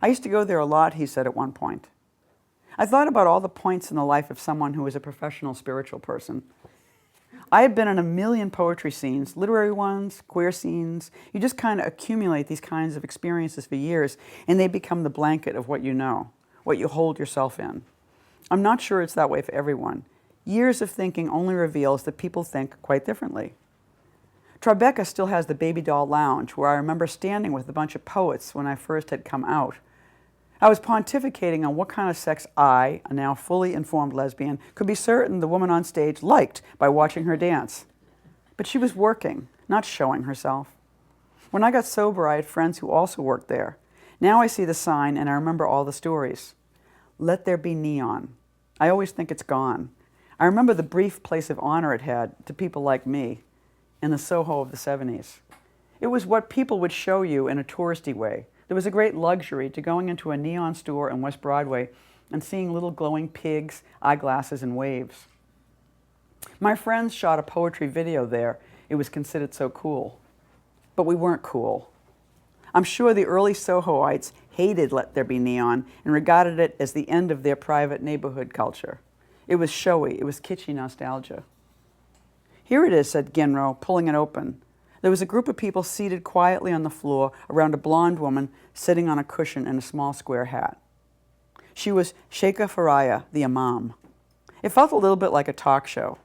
A: I used to go there a lot, he said at one point. I thought about all the points in the life of someone who is a professional spiritual person. I had been in a million poetry scenes, literary ones, queer scenes. You just kind of accumulate these kinds of experiences for years, and they become the blanket of what you know, what you hold yourself in. I'm not sure it's that way for everyone. Years of thinking only reveals that people think quite differently. Tribeca still has the baby doll lounge where I remember standing with a bunch of poets when I first had come out. I was pontificating on what kind of sex I, a now fully informed lesbian, could be certain the woman on stage liked by watching her dance. But she was working, not showing herself. When I got sober, I had friends who also worked there. Now I see the sign and I remember all the stories. Let there be neon. I always think it's gone. I remember the brief place of honor it had to people like me in the Soho of the 70s. It was what people would show you in a touristy way. There was a great luxury to going into a neon store in West Broadway and seeing little glowing pigs, eyeglasses, and waves. My friends shot a poetry video there. It was considered so cool. But we weren't cool. I'm sure the early Sohoites hated Let There Be Neon and regarded it as the end of their private neighborhood culture. It was showy. It was kitschy nostalgia. Here it is, said Genro, pulling it open. There was a group of people seated quietly on the floor around a blonde woman sitting on a cushion in a small square hat. She was Sheikha Faraya, the imam. It felt a little bit like a talk show.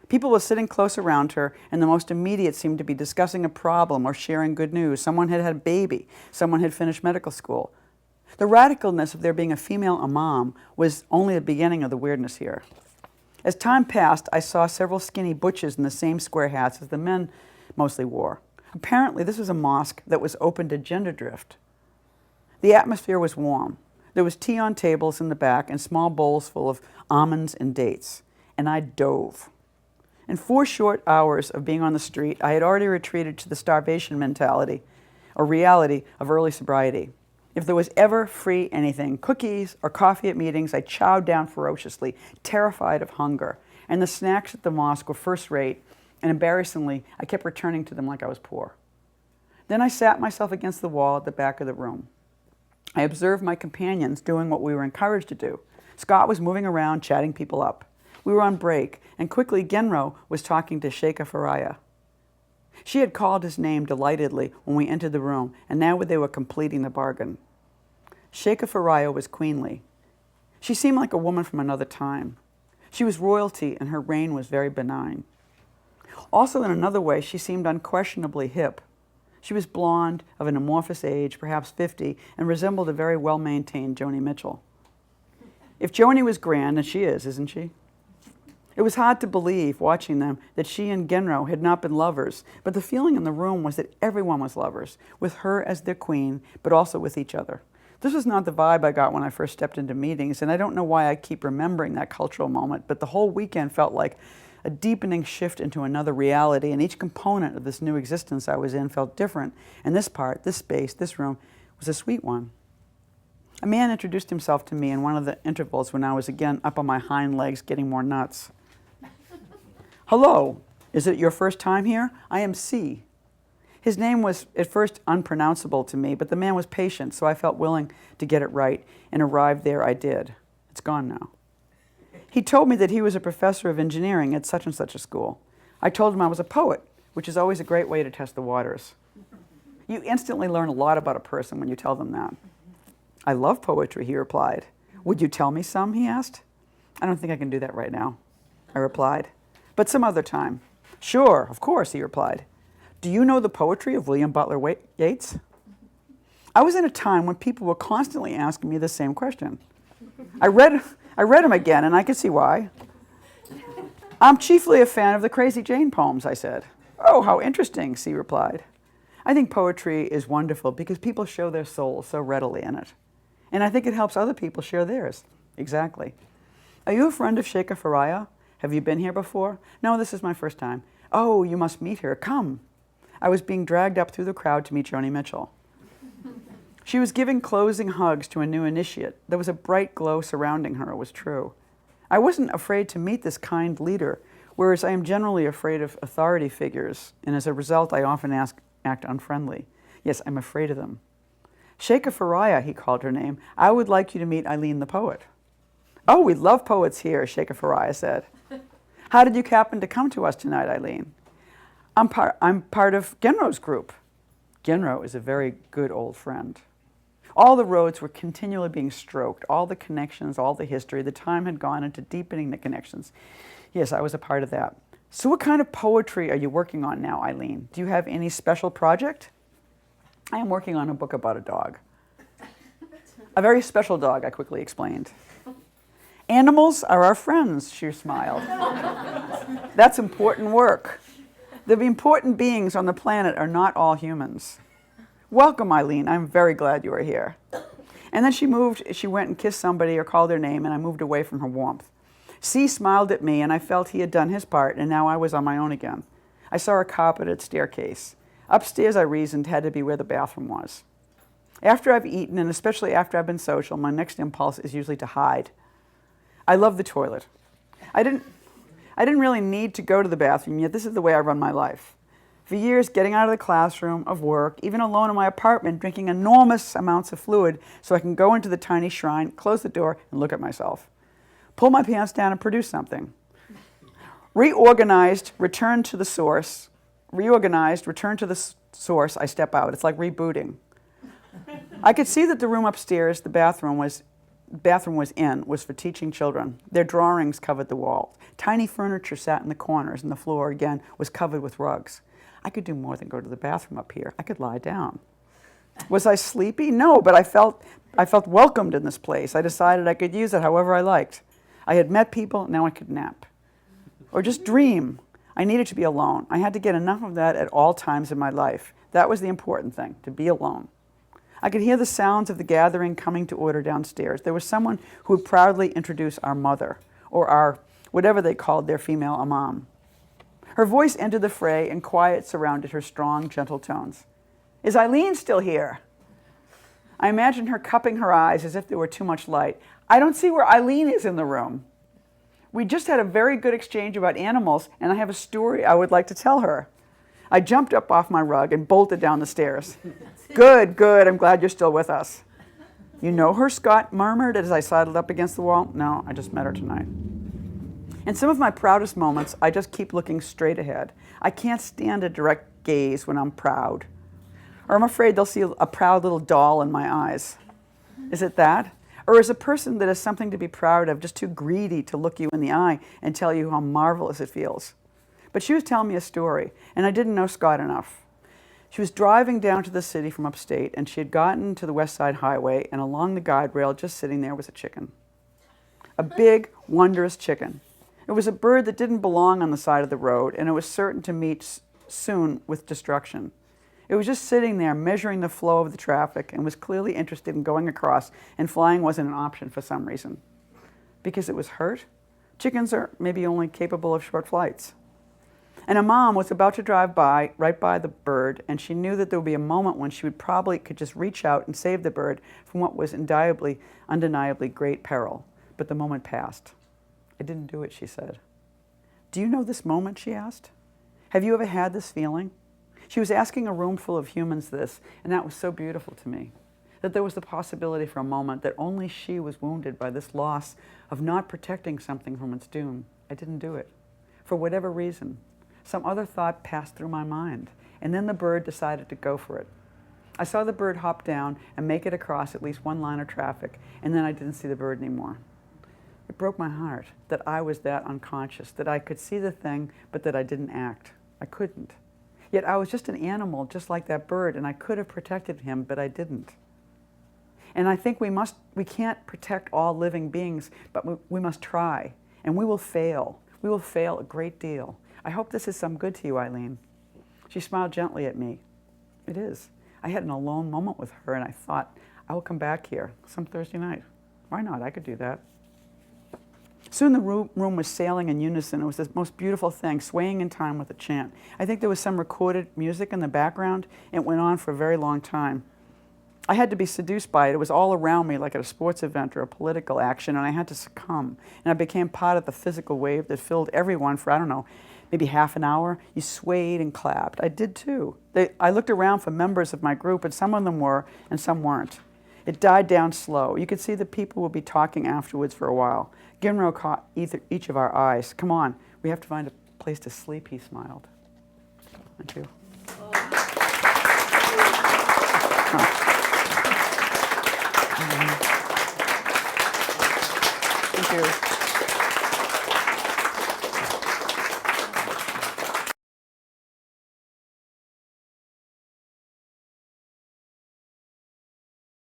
A: People were sitting close around her, and the most immediate seemed to be discussing a problem or sharing good news. Someone had had a baby. Someone had finished medical school. The radicalness of there being a female imam was only the beginning of the weirdness here. As time passed, I saw several skinny butches in the same square hats as the men mostly wore. Apparently, this was a mosque that was open to gender drift. The atmosphere was warm. There was tea on tables in the back and small bowls full of almonds and dates. And I dove. In 4 short hours of being on the street, I had already retreated to the starvation mentality or reality of early sobriety. If there was ever free anything, cookies or coffee at meetings, I chowed down ferociously, terrified of hunger. And the snacks at the mosque were first rate, and embarrassingly, I kept returning to them like I was poor. Then I sat myself against the wall at the back of the room. I observed my companions doing what we were encouraged to do. Scott was moving around, chatting people up. We were on break, and quickly Genro was talking to Sheikha Faraya. She had called his name delightedly when we entered the room, and now they were completing the bargain. Sheikha Faraya was queenly. She seemed like a woman from another time. She was royalty, and her reign was very benign. Also, in another way, she seemed unquestionably hip. She was blonde, of an amorphous age, perhaps 50, and resembled a very well-maintained Joni Mitchell. If Joni was grand, and she is, isn't she? It was hard to believe, watching them, that she and Genro had not been lovers, but the feeling in the room was that everyone was lovers, with her as their queen, but also with each other. This was not the vibe I got when I first stepped into meetings, and I don't know why I keep remembering that cultural moment, but the whole weekend felt like a deepening shift into another reality, and each component of this new existence I was in felt different, and this part, this space, this room, was a sweet one. A man introduced himself to me in one of the intervals when I was again up on my hind legs getting more nuts. Hello, is it your first time here? I am C. His name was at first unpronounceable to me, but the man was patient, so I felt willing to get it right, and arrived there I did. It's gone now. He told me that he was a professor of engineering at such and such a school. I told him I was a poet, which is always a great way to test the waters. You instantly learn a lot about a person when you tell them that. I love poetry, he replied. Would you tell me some, he asked. I don't think I can do that right now, I replied. But some other time. Sure, of course, he replied. Do you know the poetry of William Butler Yeats? I was in a time when people were constantly asking me the same question. I read him again, and I could see why. I'm chiefly a fan of the Crazy Jane poems, I said. Oh, how interesting, C replied. I think poetry is wonderful because people show their souls so readily in it. And I think it helps other people share theirs. Exactly. Are you a friend of Sheikha Faraya? Have you been here before? No, this is my first time. Oh, you must meet her. Come. I was being dragged up through the crowd to meet Joni Mitchell. She was giving closing hugs to a new initiate. There was a bright glow surrounding her, it was true. I wasn't afraid to meet this kind leader, whereas I am generally afraid of authority figures, and as a result, I often act unfriendly. Yes, I'm afraid of them. Sheikha Faraya, he called her name. I would like you to meet Eileen the poet. Oh, we love poets here, Sheikha Faraya said. How did you happen to come to us tonight, Eileen? I'm part of Genro's group. Genro is a very good old friend. All the roads were continually being stroked, all the connections, all the history. The time had gone into deepening the connections. Yes, I was a part of that. So what kind of poetry are you working on now, Eileen? Do you have any special project? I am working on a book about a dog. A very special dog, I quickly explained. Animals are our friends, she smiled. That's important work. The important beings on the planet are not all humans. Welcome, Eileen. I'm very glad you are here. And then she went and kissed somebody or called their name, and I moved away from her warmth. C smiled at me, and I felt he had done his part, and now I was on my own again. I saw a carpeted staircase. Upstairs, I reasoned, had to be where the bathroom was. After I've eaten, and especially after I've been social, my next impulse is usually to hide. I love the toilet. I didn't really need to go to the bathroom, yet this is the way I run my life. For years, getting out of the classroom, of work, even alone in my apartment, drinking enormous amounts of fluid so I can go into the tiny shrine, close the door, and look at myself. Pull my pants down and produce something. Reorganized, return to the source. Reorganized, return to the source, I step out. It's like rebooting. I could see that the room upstairs, the bathroom was for teaching children. Their drawings covered the walls. Tiny furniture sat in the corners, and the floor, again, was covered with rugs. I could do more than go to the bathroom up here. I could lie down. Was I sleepy? No, but I felt welcomed in this place. I decided I could use it however I liked. I had met people, now I could nap. Or just dream. I needed to be alone. I had to get enough of that at all times in my life. That was the important thing, to be alone. I could hear the sounds of the gathering coming to order downstairs. There was someone who would proudly introduce our mother, or our, whatever they called their female imam. Her voice entered the fray, and quiet surrounded her strong, gentle tones. Is Eileen still here? I imagined her cupping her eyes as if there were too much light. I don't see where Eileen is in the room. We just had a very good exchange about animals, and I have a story I would like to tell her. I jumped up off my rug and bolted down the stairs. Good, good, I'm glad you're still with us. You know her, Scott murmured as I sidled up against the wall. No, I just met her tonight. In some of my proudest moments, I just keep looking straight ahead. I can't stand a direct gaze when I'm proud. Or I'm afraid they'll see a proud little doll in my eyes. Is it that? Or is a person that has something to be proud of just too greedy to look you in the eye and tell you how marvelous it feels? But she was telling me a story, and I didn't know Scott enough. She was driving down to the city from upstate, and she had gotten to the West Side Highway, and along the guide rail, just sitting there, was a chicken. A big, wondrous chicken. It was a bird that didn't belong on the side of the road, and it was certain to meet soon with destruction. It was just sitting there, measuring the flow of the traffic, and was clearly interested in going across, and flying wasn't an option for some reason. Because it was hurt? Chickens are maybe only capable of short flights. And a mom was about to drive by, right by the bird, and she knew that there would be a moment when she would probably could just reach out and save the bird from what was undeniably great peril. But the moment passed. I didn't do it, she said. Do you know this moment, she asked? Have you ever had this feeling? She was asking a room full of humans this, and that was so beautiful to me, that there was the possibility for a moment that only she was wounded by this loss of not protecting something from its doom. I didn't do it. For whatever reason, some other thought passed through my mind, and then the bird decided to go for it. I saw the bird hop down and make it across at least one line of traffic, and then I didn't see the bird anymore. It broke my heart that I was that unconscious, that I could see the thing, but that I didn't act. I couldn't. Yet I was just an animal, just like that bird, and I could have protected him, but I didn't. And I think we can't protect all living beings, but we must try, and we will fail. We will fail a great deal. I hope this is some good to you, Eileen. She smiled gently at me. It is. I had an alone moment with her, and I thought, I will come back here some Thursday night. Why not? I could do that. Soon the room was sailing in unison. It was the most beautiful thing, swaying in time with a chant. I think there was some recorded music in the background. It went on for a very long time. I had to be seduced by it. It was all around me like at a sports event or a political action, and I had to succumb. And I became part of the physical wave that filled everyone for, I don't know, maybe half an hour. You swayed and clapped. I did too. I looked around for members of my group, and some of them were, and some weren't. It died down slow. You could see that people would be talking afterwards for a while. Ginro caught each of our eyes. Come on, we have to find a place to sleep, he smiled. Thank you. Thank you.